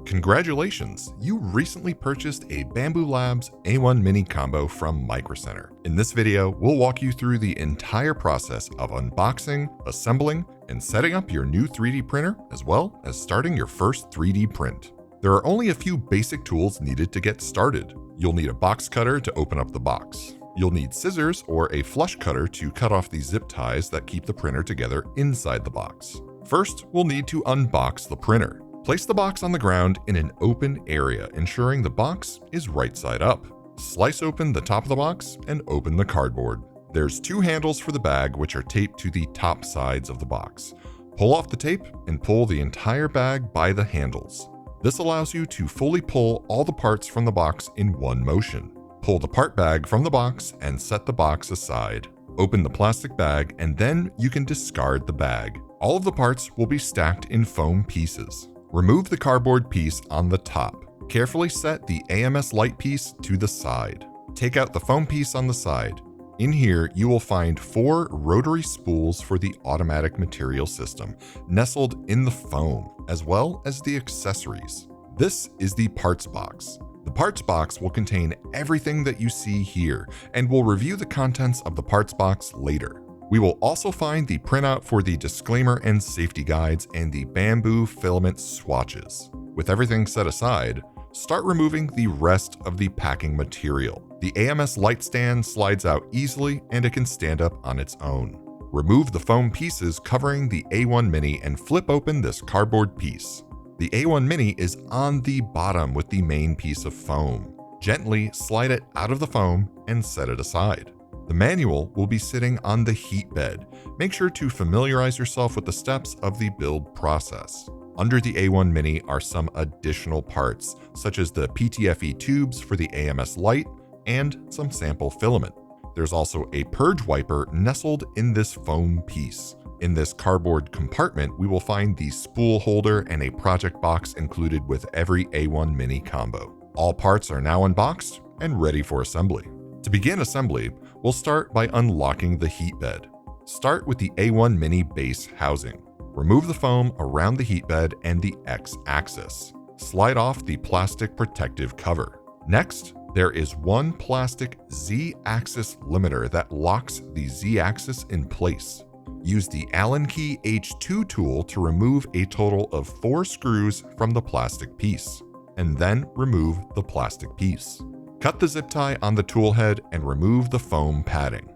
Congratulations! You recently purchased a Bambu Labs A1 Mini combo from Microcenter. In this video, we'll walk you through the entire process of unboxing, assembling, and setting up your new 3D printer, as well as starting your first 3D print. There are only a few basic tools needed to get started. You'll need a box cutter to open up the box. You'll need scissors or a flush cutter to cut off the zip ties that keep the printer together inside the box. First, we'll need to unbox the printer. Place the box on the ground in an open area, ensuring the box is right side up. Slice open the top of the box and open the cardboard. There's two handles for the bag which are taped to the top sides of the box. Pull off the tape and pull the entire bag by the handles. This allows you to fully pull all the parts from the box in one motion. Pull the part bag from the box and set the box aside. Open the plastic bag and then you can discard the bag. All of the parts will be stacked in foam pieces. Remove the cardboard piece on the top. Carefully set the AMS Lite piece to the side. Take out the foam piece on the side. In here, you will find 4 rotary spools for the automatic material system, nestled in the foam, as well as the accessories. This is the parts box. The parts box will contain everything that you see here, and we'll review the contents of the parts box later. We will also find the printout for the disclaimer and safety guides and the Bambu filament swatches. With everything set aside, start removing the rest of the packing material. The AMS Lite stand slides out easily and it can stand up on its own. Remove the foam pieces covering the A1 Mini and flip open this cardboard piece. The A1 Mini is on the bottom with the main piece of foam. Gently slide it out of the foam and set it aside. The manual will be sitting on the heat bed. Make sure to familiarize yourself with the steps of the build process. Under the A1 Mini are some additional parts, such as the PTFE tubes for the AMS Lite and some sample filament. There's also a purge wiper nestled in this foam piece. In this cardboard compartment, we will find the spool holder and a project box included with every A1 Mini combo. All parts are now unboxed and ready for assembly. To begin assembly, we'll start by unlocking the heat bed. Start with the A1 Mini base housing. Remove the foam around the heat bed and the X-axis. Slide off the plastic protective cover. Next, there is one plastic Z-axis limiter that locks the Z-axis in place. Use the Allen key H2 tool to remove a total of 4 screws from the plastic piece, and then remove the plastic piece. Cut the zip tie on the tool head and remove the foam padding.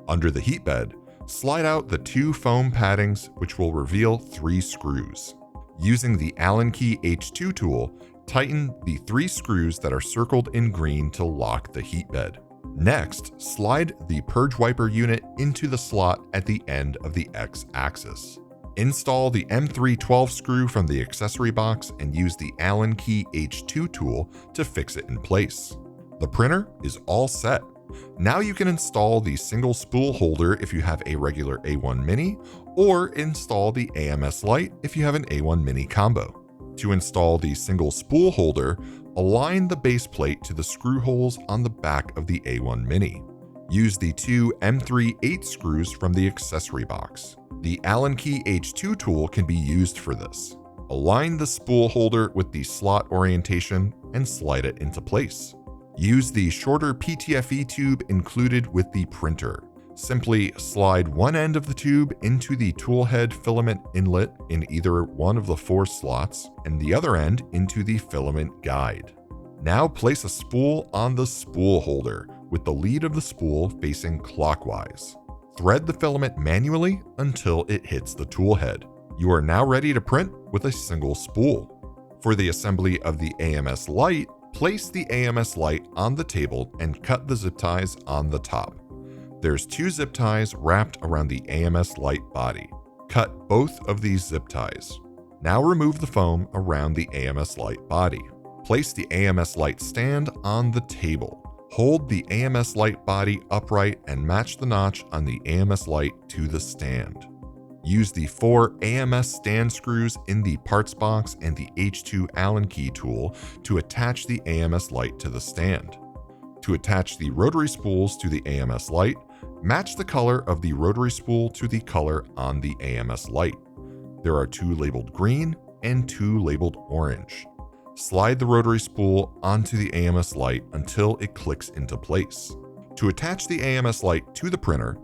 Under the heat bed, slide out the 2 foam paddings, which will reveal 3 screws. Using the Allen key H2 tool, tighten the 3 screws that are circled in green to lock the heat bed. Next, slide the purge wiper unit into the slot at the end of the X-axis. Install the M312 screw from the accessory box and use the Allen key H2 tool to fix it in place. The printer is all set. Now you can install the single spool holder if you have a regular A1 Mini, or install the AMS Lite if you have an A1 Mini combo. To install the single spool holder, align the base plate to the screw holes on the back of the A1 Mini. Use the 2 M3/8 screws from the accessory box. The Allen key H2 tool can be used for this. Align the spool holder with the slot orientation and slide it into place. Use the shorter PTFE tube included with the printer. Simply slide one end of the tube into the tool head filament inlet in either one of the 4 slots and the other end into the filament guide. Now place a spool on the spool holder with the lead of the spool facing clockwise. Thread the filament manually until it hits the tool head. You are now ready to print with a single spool. For the assembly of the AMS Lite, place the AMS Lite on the table and cut the zip ties on the top. There's 2 zip ties wrapped around the AMS Lite body. Cut both of these zip ties. Now remove the foam around the AMS Lite body. Place the AMS Lite stand on the table. Hold the AMS Lite body upright and match the notch on the AMS Lite to the stand. Use the 4 AMS stand screws in the parts box and the H2 Allen key tool to attach the AMS Lite to the stand. To attach the rotary spools to the AMS Lite, match the color of the rotary spool to the color on the AMS Lite. There are 2 labeled green and 2 labeled orange. Slide the rotary spool onto the AMS Lite until it clicks into place. To attach the AMS Lite to the printer,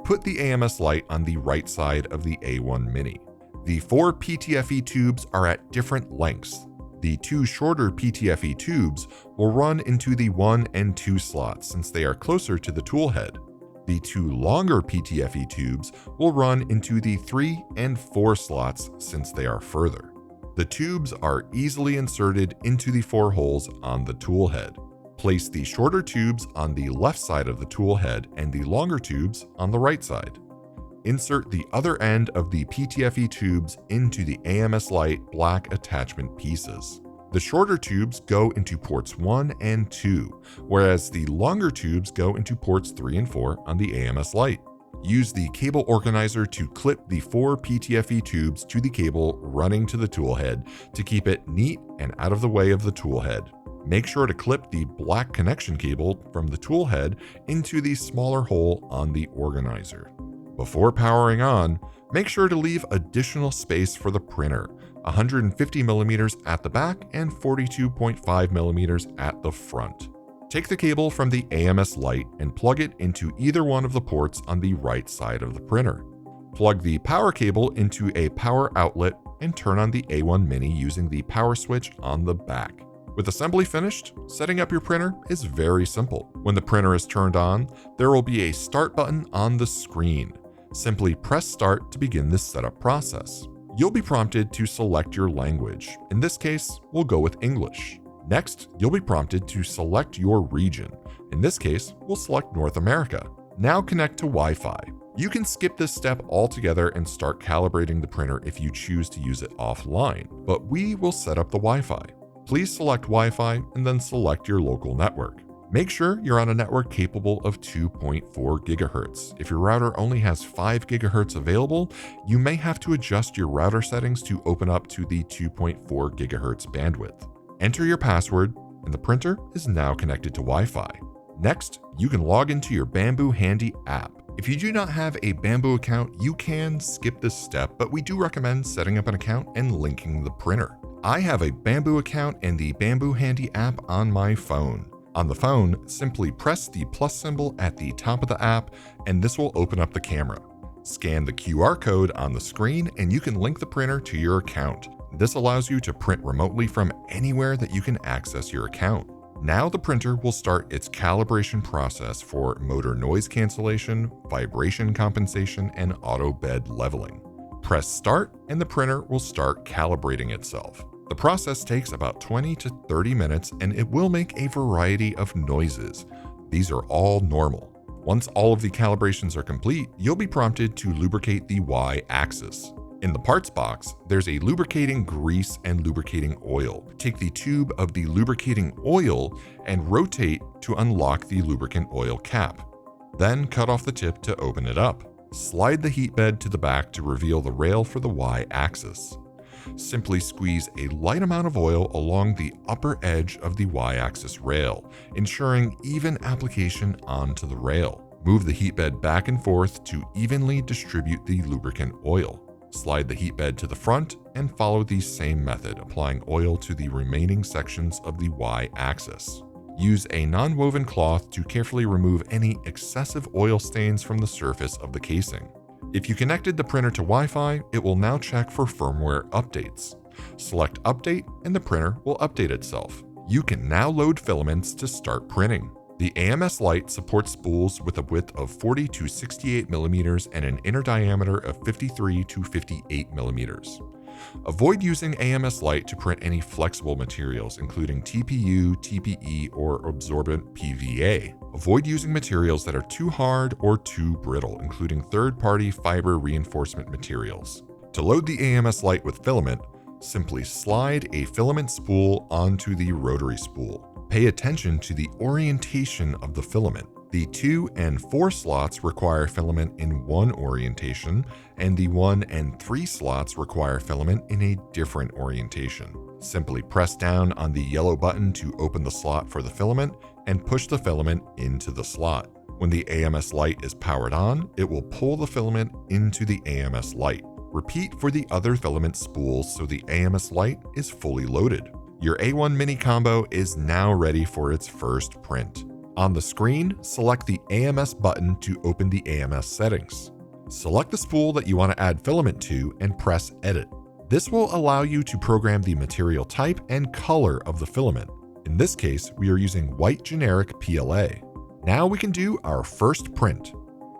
put the AMS Lite on the right side of the A1 Mini. The 4 PTFE tubes are at different lengths. The 2 shorter PTFE tubes will run into the 1 and 2 slots since they are closer to the tool head. The 2 longer PTFE tubes will run into the 3 and 4 slots since they are further. The tubes are easily inserted into the 4 holes on the tool head. Place the shorter tubes on the left side of the tool head and the longer tubes on the right side. Insert the other end of the PTFE tubes into the AMS Lite black attachment pieces. The shorter tubes go into ports 1 and 2, whereas the longer tubes go into ports 3 and 4 on the AMS Lite. Use the cable organizer to clip the 4 PTFE tubes to the cable running to the tool head to keep it neat and out of the way of the tool head. Make sure to clip the black connection cable from the tool head into the smaller hole on the organizer. Before powering on, make sure to leave additional space for the printer, 150 millimeters at the back and 42.5 millimeters at the front. Take the cable from the AMS Lite and plug it into either one of the ports on the right side of the printer. Plug the power cable into a power outlet and turn on the A1 Mini using the power switch on the back. With assembly finished, setting up your printer is very simple. When the printer is turned on, there will be a start button on the screen. Simply press start to begin this setup process. You'll be prompted to select your language. In this case, we'll go with English. Next, you'll be prompted to select your region. In this case, we'll select North America. Now connect to Wi-Fi. You can skip this step altogether and start calibrating the printer if you choose to use it offline, but we will set up the Wi-Fi. Please select Wi-Fi and then select your local network. Make sure you're on a network capable of 2.4 GHz. If your router only has 5 GHz available, you may have to adjust your router settings to open up to the 2.4 GHz bandwidth. Enter your password, and the printer is now connected to Wi-Fi. Next, you can log into your Bambu Handy app. If you do not have a Bambu account, you can skip this step, but we do recommend setting up an account and linking the printer. I have a Bambu account and the Bambu Handy app on my phone. On the phone, simply press the plus symbol at the top of the app, and this will open up the camera. Scan the QR code on the screen, and you can link the printer to your account. This allows you to print remotely from anywhere that you can access your account. Now the printer will start its calibration process for motor noise cancellation, vibration compensation, and auto bed leveling. Press start, and the printer will start calibrating itself. The process takes about 20 to 30 minutes, and it will make a variety of noises. These are all normal. Once all of the calibrations are complete, you'll be prompted to lubricate the Y-axis. In the parts box, there's a lubricating grease and lubricating oil. Take the tube of the lubricating oil and rotate to unlock the lubricant oil cap. Then cut off the tip to open it up. Slide the heat bed to the back to reveal the rail for the Y-axis. Simply squeeze a light amount of oil along the upper edge of the Y-axis rail, ensuring even application onto the rail. Move the heat bed back and forth to evenly distribute the lubricant oil. Slide the heat bed to the front and follow the same method, applying oil to the remaining sections of the Y-axis. Use a non-woven cloth to carefully remove any excessive oil stains from the surface of the casing. If you connected the printer to Wi-Fi, it will now check for firmware updates. Select Update and the printer will update itself. You can now load filaments to start printing. The AMS Lite supports spools with a width of 40 to 68 millimeters and an inner diameter of 53 to 58 millimeters. Avoid using AMS Lite to print any flexible materials, including TPU, TPE, or absorbent PVA. Avoid using materials that are too hard or too brittle, including third-party fiber reinforcement materials. To load the AMS Lite with filament, simply slide a filament spool onto the rotary spool. Pay attention to the orientation of the filament. The 2 and 4 slots require filament in one orientation, and the 1 and 3 slots require filament in a different orientation. Simply press down on the yellow button to open the slot for the filament and push the filament into the slot. When the AMS Lite is powered on, it will pull the filament into the AMS Lite. Repeat for the other filament spools so the AMS Lite is fully loaded. Your A1 Mini combo is now ready for its first print. On the screen, select the AMS button to open the AMS settings. Select the spool that you want to add filament to and press Edit. This will allow you to program the material type and color of the filament. In this case, we are using white generic PLA. Now we can do our first print.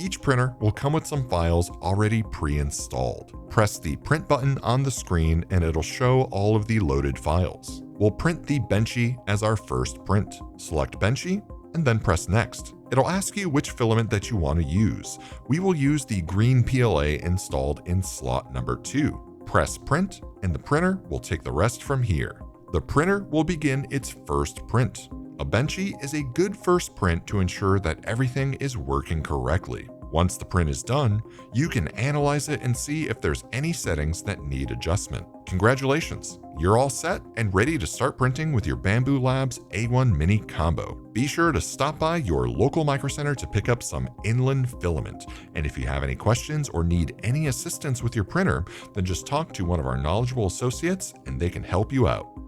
Each printer will come with some files already pre-installed. Press the print button on the screen and it'll show all of the loaded files. We'll print the benchy as our first print. Select benchy and then press next. It'll ask you which filament that you want to use. We will use the green PLA installed in slot number 2. Press print and the printer will take the rest from here. The printer will begin its first print. A benchy is a good first print to ensure that everything is working correctly. Once the print is done, you can analyze it and see if there's any settings that need adjustment. Congratulations, you're all set and ready to start printing with your Bambu Labs A1 Mini Combo. Be sure to stop by your local microcenter to pick up some inland filament. And if you have any questions or need any assistance with your printer, then just talk to one of our knowledgeable associates and they can help you out.